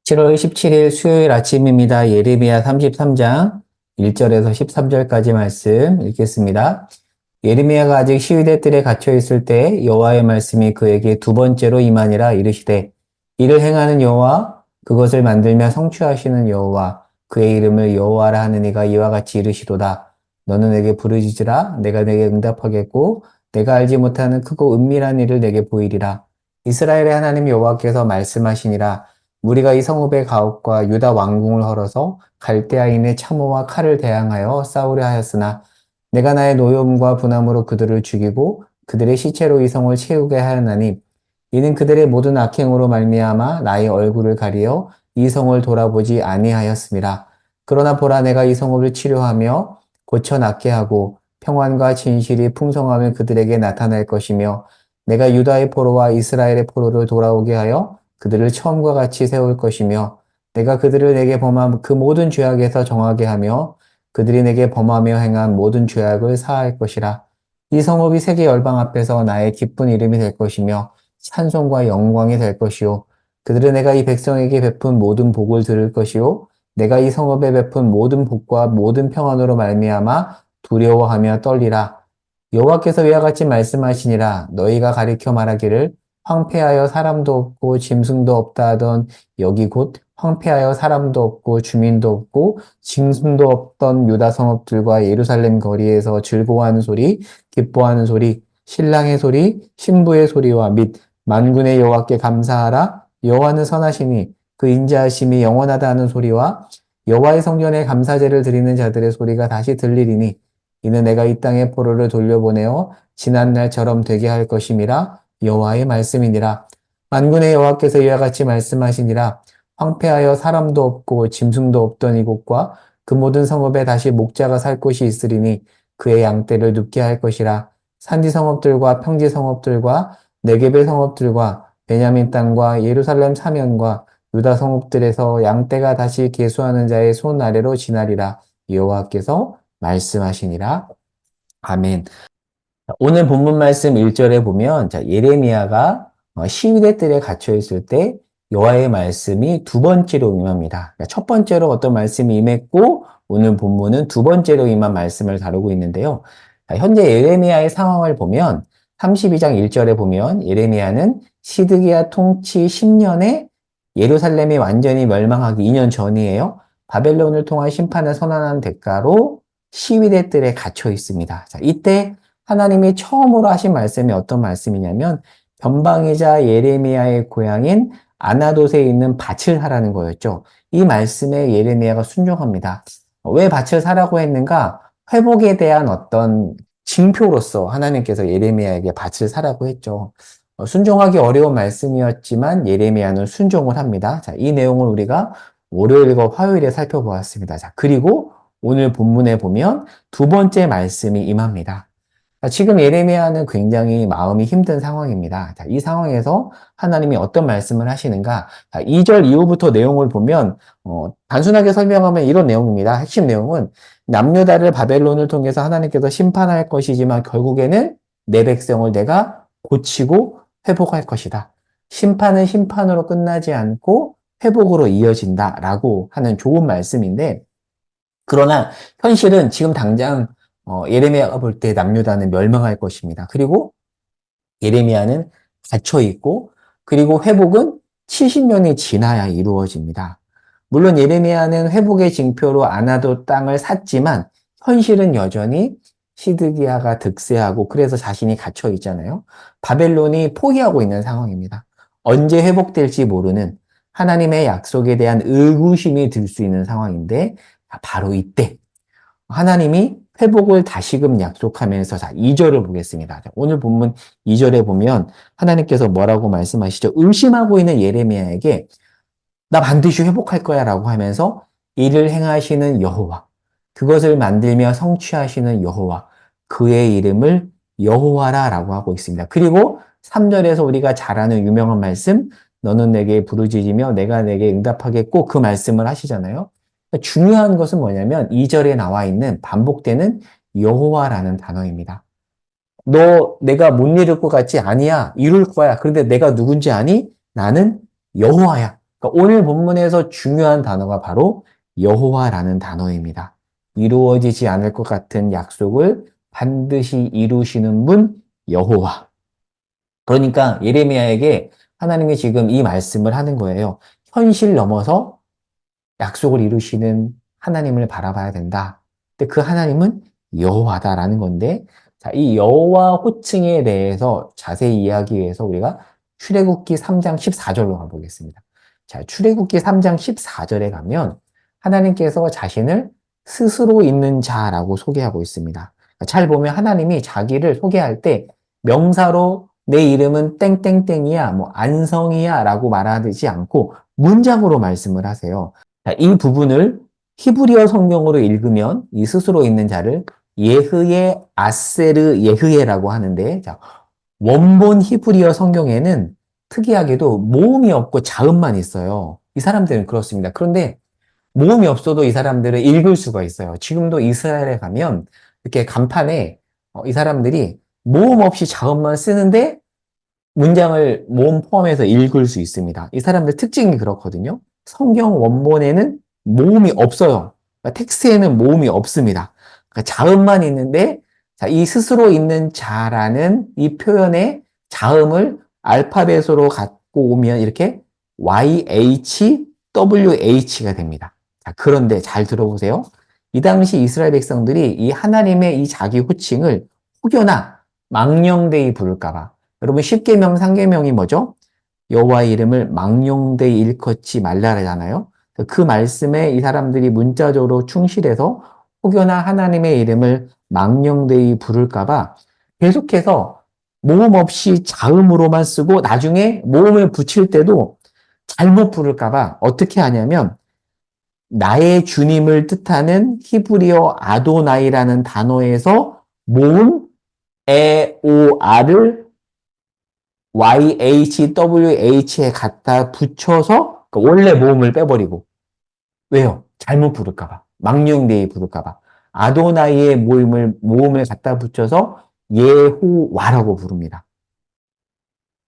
7월 17일 수요일 아침입니다. 예레미야 33장 1절에서 13절까지 말씀 읽겠습니다. 예레미야가 아직 시위대 뜰에 갇혀 있을 때 여호와의 말씀이 그에게 두 번째로 임하니라. 이르시되 이를 행하는 여호와, 그것을 만들며 성취하시는 여호와, 그의 이름을 여호와라 하는 이가 이와 같이 이르시도다. 너는 내게 부르짖으라. 내가 내게 응답하겠고 내가 알지 못하는 크고 은밀한 일을 내게 보이리라. 이스라엘의 하나님 여호와께서 말씀하시니라. 우리가 이 성읍의 가옥과 유다 왕궁을 헐어서 갈대아인의 참호와 칼을 대항하여 싸우려 하였으나 내가 나의 노여움과 분함으로 그들을 죽이고 그들의 시체로 이 성을 채우게 하였나니 이는 그들의 모든 악행으로 말미암아 나의 얼굴을 가리어 이 성을 돌아보지 아니하였음이라. 그러나 보라, 내가 이 성읍을 치료하며 고쳐 낫게 하고 평안과 진실이 풍성함을 그들에게 나타낼 것이며 내가 유다의 포로와 이스라엘의 포로를 돌아오게 하여 그들을 처음과 같이 세울 것이며 내가 그들을 내게 범한 그 모든 죄악에서 정하게 하며 그들이 내게 범하며 행한 모든 죄악을 사할 것이라. 이 성읍이 세계 열방 앞에서 나의 기쁜 이름이 될 것이며 찬송과 영광이 될 것이요 그들은 내가 이 백성에게 베푼 모든 복을 들을 것이요 내가 이 성읍에 베푼 모든 복과 모든 평안으로 말미암아 두려워하며 떨리라. 여호와께서 이와 같이 말씀하시니라. 너희가 가리켜 말하기를 황폐하여 사람도 없고 짐승도 없다 하던 여기 곧 황폐하여 사람도 없고 주민도 없고 짐승도 없던 유다 성읍들과 예루살렘 거리에서 즐거워하는 소리, 기뻐하는 소리, 신랑의 소리, 신부의 소리와 및 만군의 여호와께 감사하라. 여호와는 선하시니 그 인자하심이 영원하다 하는 소리와 여호와의 성전에 감사제를 드리는 자들의 소리가 다시 들리리니 이는 내가 이 땅의 포로를 돌려보내어 지난 날처럼 되게 할 것임이라. 여호와의 말씀이니라. 만군의 여호와께서 이와 같이 말씀하시니라. 황폐하여 사람도 없고 짐승도 없던 이곳과 그 모든 성읍에 다시 목자가 살 곳이 있으리니 그의 양떼를 눕게 할 것이라. 산지 성읍들과 평지 성읍들과 네겝의 성읍들과 베냐민 땅과 예루살렘 사면과 유다 성읍들에서 양떼가 다시 계수하는 자의 손 아래로 지나리라. 여호와께서 말씀하시니라. 아멘. 오늘 본문 말씀 1절에 보면 예레미야가 시위대 뜰에 갇혀 있을 때 여호와의 말씀이 두 번째로 임합니다. 그러니까 첫 번째로 어떤 말씀이 임했고 오늘 본문은 두 번째로 임한 말씀을 다루고 있는데요. 현재 예레미야의 상황을 보면 32장 1절에 보면 예레미야는 시드기야 통치 10년에 예루살렘이 완전히 멸망하기 2년 전이에요. 바벨론을 통한 심판을 선언한 대가로 시위대 뜰에 갇혀 있습니다. 자, 이때 하나님이 처음으로 하신 말씀이 어떤 말씀이냐면 변방이자 예레미야의 고향인 아나돗에 있는 밭을 하라는 거였죠. 이 말씀에 예레미야가 순종합니다. 왜 밭을 사라고 했는가? 회복에 대한 어떤 징표로서 하나님께서 예레미야에게 밭을 사라고 했죠. 순종하기 어려운 말씀이었지만 예레미야는 순종을 합니다. 자, 이 내용을 우리가 월요일과 화요일에 살펴보았습니다. 자, 그리고 오늘 본문에 보면 두 번째 말씀이 임합니다. 지금 예레미야는 굉장히 마음이 힘든 상황입니다. 자, 이 상황에서 하나님이 어떤 말씀을 하시는가? 자, 2절 이후부터 내용을 보면 단순하게 설명하면 이런 내용입니다. 핵심 내용은 남유다를 바벨론을 통해서 하나님께서 심판할 것이지만 결국에는 내 백성을 내가 고치고 회복할 것이다. 심판은 심판으로 끝나지 않고 회복으로 이어진다라고 하는 좋은 말씀인데, 그러나 현실은 지금 당장 예레미야가 볼 때 남유다는 멸망할 것입니다. 그리고 예레미야는 갇혀 있고, 그리고 회복은 70년이 지나야 이루어집니다. 물론 예레미야는 회복의 징표로 아나돗 땅을 샀지만 현실은 여전히 시드기야가 득세하고 그래서 자신이 갇혀 있잖아요. 바벨론이 포기하고 있는 상황입니다. 언제 회복될지 모르는 하나님의 약속에 대한 의구심이 들 수 있는 상황인데 바로 이때 하나님이 회복을 다시금 약속하면서 2절을 보겠습니다. 오늘 본문 2절에 보면 하나님께서 뭐라고 말씀하시죠? 의심하고 있는 예레미야에게 나 반드시 회복할 거야 라고 하면서 이를 행하시는 여호와, 그것을 만들며 성취하시는 여호와, 그의 이름을 여호와라 라고 하고 있습니다. 그리고 3절에서 우리가 잘 아는 유명한 말씀, 너는 내게 부르짖으며 내가 내게 응답하겠고, 그 말씀을 하시잖아요. 중요한 것은 뭐냐면 2절에 나와 있는 반복되는 여호와라는 단어입니다. 너 내가 못 이룰 것 같지? 아니야. 이룰 거야. 그런데 내가 누군지 아니? 나는 여호와야. 그러니까 오늘 본문에서 중요한 단어가 바로 여호와라는 단어입니다. 이루어지지 않을 것 같은 약속을 반드시 이루시는 분 여호와. 그러니까 예레미야에게 하나님이 지금 이 말씀을 하는 거예요. 현실 넘어서 약속을 이루시는 하나님을 바라봐야 된다. 근데 그 하나님은 여호와다라는 건데, 자, 이 여호와 호칭에 대해서 자세히 이해하기 위해서 우리가 출애굽기 3장 14절로 가보겠습니다. 자, 출애굽기 3장 14절에 가면 하나님께서 자신을 스스로 있는 자라고 소개하고 있습니다. 잘 보면 하나님이 자기를 소개할 때 명사로 내 이름은 땡땡땡이야, 뭐 안성이야 라고 말하지 않고 문장으로 말씀을 하세요. 자, 이 부분을 히브리어 성경으로 읽으면 이 스스로 있는 자를 예흐예 아세르 예흐예라고 하는데, 자, 원본 히브리어 성경에는 특이하게도 모음이 없고 자음만 있어요. 이 사람들은 그렇습니다. 그런데 모음이 없어도 이 사람들을 읽을 수가 있어요. 지금도 이스라엘에 가면 이렇게 간판에 이 사람들이 모음 없이 자음만 쓰는데 문장을 모음 포함해서 읽을 수 있습니다. 이 사람들 특징이 그렇거든요. 성경 원본에는 모음이 없어요. 그러니까 텍스트에는 모음이 없습니다. 그러니까 자음만 있는데, 자, 이 스스로 있는 자라는 이 표현의 자음을 알파벳으로 갖고 오면 이렇게 YHWH가 됩니다. 자, 그런데 잘 들어보세요. 이 당시 이스라엘 백성들이 이 하나님의 이 자기 호칭을 혹여나 망령되이 부를까봐, 여러분 10계명 3계명이 뭐죠? 여호와의 이름을 망령되이 일컫지 말라잖아요. 그 말씀에 이 사람들이 문자적으로 충실해서 혹여나 하나님의 이름을 망령되이 부를까봐 계속해서 모음 없이 자음으로만 쓰고 나중에 모음을 붙일 때도 잘못 부를까봐 어떻게 하냐면 나의 주님을 뜻하는 히브리어 아도나이라는 단어에서 모음 에오아를 YHWH에 갖다 붙여서 그 원래 모음을 빼버리고. 왜요? 잘못 부를까봐. 망령되이 부를까봐. 아도나이의 모음을 갖다 붙여서 예호와라고 부릅니다.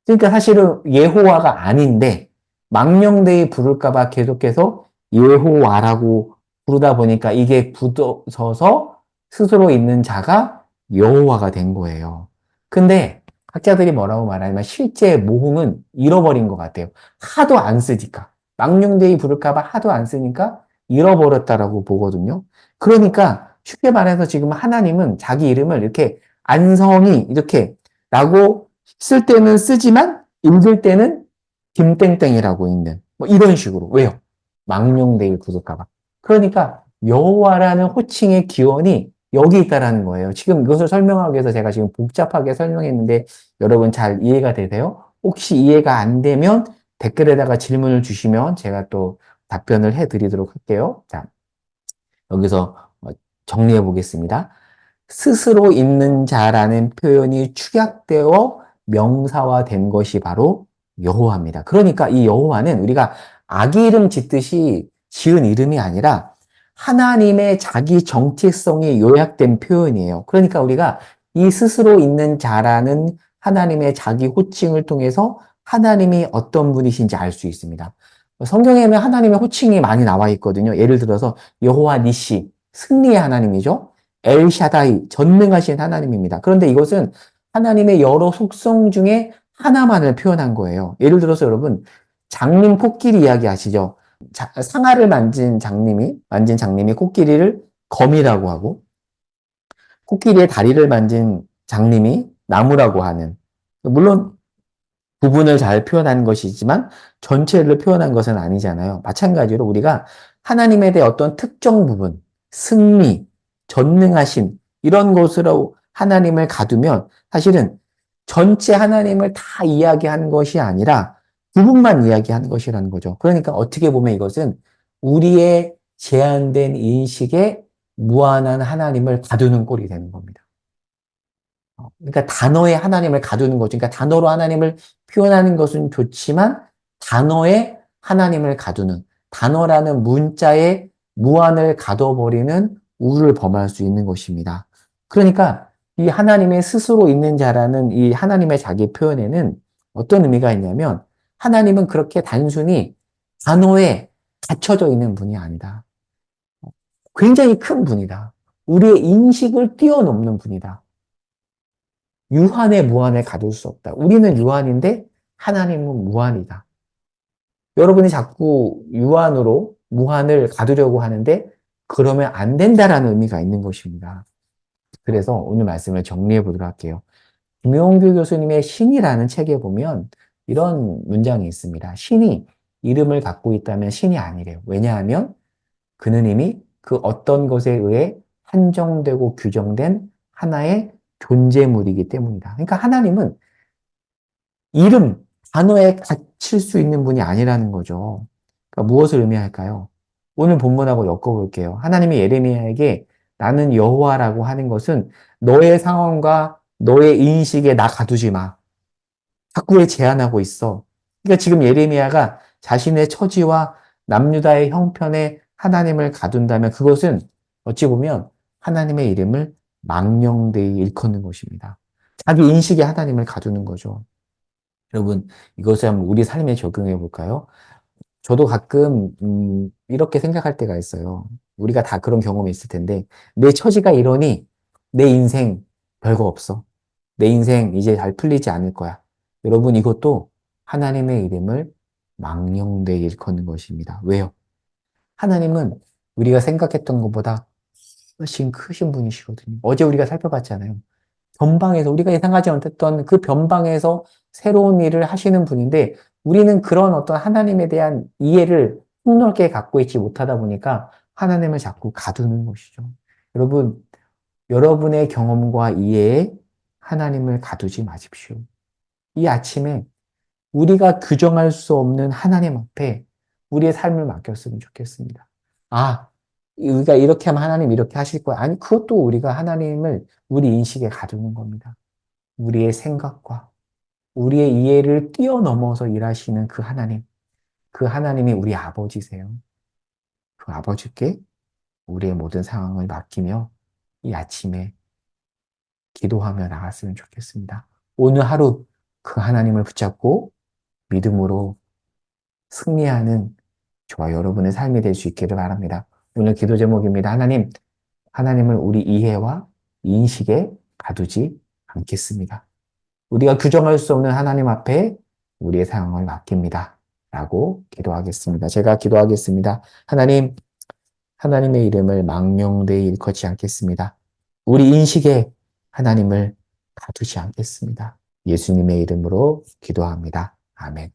그러니까 사실은 예호와가 아닌데 망령되이 부를까봐 계속해서 예호와라고 부르다 보니까 이게 굳어서서 스스로 있는 자가 여호와가 된 거예요. 근데 학자들이 뭐라고 말하냐면 실제 모음은 잃어버린 것 같아요. 하도 안 쓰니까. 망령되이 부를까봐 하도 안 쓰니까 잃어버렸다라고 보거든요. 그러니까 쉽게 말해서 지금 하나님은 자기 이름을 이렇게 안성이 이렇게 라고 쓸 때는 쓰지만 읽을 때는 김땡땡이라고 읽는 뭐 이런 식으로. 왜요? 망령되이 부를까봐. 그러니까 여호와라는 호칭의 기원이 여기 있다라는 거예요. 지금 이것을 설명하기 위해서 제가 지금 복잡하게 설명했는데 여러분 잘 이해가 되세요? 혹시 이해가 안 되면 댓글에다가 질문을 주시면 제가 또 답변을 해드리도록 할게요. 자, 여기서 정리해 보겠습니다. 스스로 있는 자라는 표현이 축약되어 명사화된 것이 바로 여호와입니다. 그러니까 이 여호와는 우리가 아기 이름 짓듯이 지은 이름이 아니라 하나님의 자기 정체성이 요약된 표현이에요. 그러니까 우리가 이 스스로 있는 자라는 하나님의 자기 호칭을 통해서 하나님이 어떤 분이신지 알 수 있습니다. 성경에는 하나님의 호칭이 많이 나와 있거든요. 예를 들어서 여호와 니시, 승리의 하나님이죠. 엘샤다이, 전능하신 하나님입니다. 그런데 이것은 하나님의 여러 속성 중에 하나만을 표현한 거예요. 예를 들어서 여러분, 장님 코끼리 이야기 아시죠? 상아를 만진 장님이 코끼리를 거미라고 하고, 코끼리의 다리를 만진 장님이 나무라고 하는, 물론 부분을 잘 표현한 것이지만 전체를 표현한 것은 아니잖아요. 마찬가지로 우리가 하나님에 대해 어떤 특정 부분, 승리, 전능하심, 이런 것으로 하나님을 가두면 사실은 전체 하나님을 다 이야기한 것이 아니라 부분만 이야기한 것이라는 거죠. 그러니까 어떻게 보면 이것은 우리의 제한된 인식에 무한한 하나님을 가두는 꼴이 되는 겁니다. 그러니까 단어에 하나님을 가두는 거죠. 그러니까 단어로 하나님을 표현하는 것은 좋지만 단어에 하나님을 가두는, 단어라는 문자에 무한을 가둬버리는 우를 범할 수 있는 것입니다. 그러니까 이 하나님의 스스로 있는 자라는 이 하나님의 자기 표현에는 어떤 의미가 있냐면 하나님은 그렇게 단순히 단어에 갇혀져 있는 분이 아니다. 굉장히 큰 분이다. 우리의 인식을 뛰어넘는 분이다. 유한에 무한에 가둘 수 없다. 우리는 유한인데 하나님은 무한이다. 여러분이 자꾸 유한으로 무한을 가두려고 하는데 그러면 안 된다라는 의미가 있는 것입니다. 그래서 오늘 말씀을 정리해 보도록 할게요. 김용규 교수님의 신이라는 책에 보면 이런 문장이 있습니다. 신이 이름을 갖고 있다면 신이 아니래요. 왜냐하면 그는 이미 그 어떤 것에 의해 한정되고 규정된 하나의 존재물이기 때문이다. 그러니까 하나님은 이름, 단어에 갇힐 수 있는 분이 아니라는 거죠. 그러니까 무엇을 의미할까요? 오늘 본문하고 엮어볼게요. 하나님이 예레미야에게 나는 여호와라고 하는 것은 너의 상황과 너의 인식에 나 가두지 마. 자꾸 왜 제한하고 있어? 그러니까 지금 예레미야가 자신의 처지와 남유다의 형편에 하나님을 가둔다면 그것은 어찌 보면 하나님의 이름을 망령되이 일컫는 것입니다. 자기 인식에 하나님을 가두는 거죠. 여러분, 이것을 한번 우리 삶에 적용해 볼까요? 저도 가끔, 이렇게 생각할 때가 있어요. 우리가 다 그런 경험이 있을 텐데, 내 처지가 이러니 내 인생 별거 없어. 내 인생 이제 잘 풀리지 않을 거야. 여러분, 이것도 하나님의 이름을 망령되이 일컫는 것입니다. 왜요? 하나님은 우리가 생각했던 것보다 훨씬 크신 분이시거든요. 어제 우리가 살펴봤잖아요. 변방에서 우리가 예상하지 못했던 그 변방에서 새로운 일을 하시는 분인데 우리는 그런 어떤 하나님에 대한 이해를 폭넓게 갖고 있지 못하다 보니까 하나님을 자꾸 가두는 것이죠. 여러분, 여러분의 경험과 이해에 하나님을 가두지 마십시오. 이 아침에 우리가 규정할 수 없는 하나님 앞에 우리의 삶을 맡겼으면 좋겠습니다. 아, 우리가 이렇게 하면 하나님 이렇게 하실 거야. 아니, 그것도 우리가 하나님을 우리 인식에 가두는 겁니다. 우리의 생각과 우리의 이해를 뛰어넘어서 일하시는 그 하나님, 그 하나님이 우리 아버지세요. 그 아버지께 우리의 모든 상황을 맡기며 이 아침에 기도하며 나갔으면 좋겠습니다. 오늘 하루 그 하나님을 붙잡고 믿음으로 승리하는 저와 여러분의 삶이 될 수 있기를 바랍니다. 오늘 기도 제목입니다. 하나님, 하나님을 우리 이해와 인식에 가두지 않겠습니다. 우리가 규정할 수 없는 하나님 앞에 우리의 상황을 맡깁니다. 라고 기도하겠습니다. 제가 기도하겠습니다. 하나님, 하나님의 이름을 망령되이 일컫지 않겠습니다. 우리 인식에 하나님을 가두지 않겠습니다. 예수님의 이름으로 기도합니다. 아멘.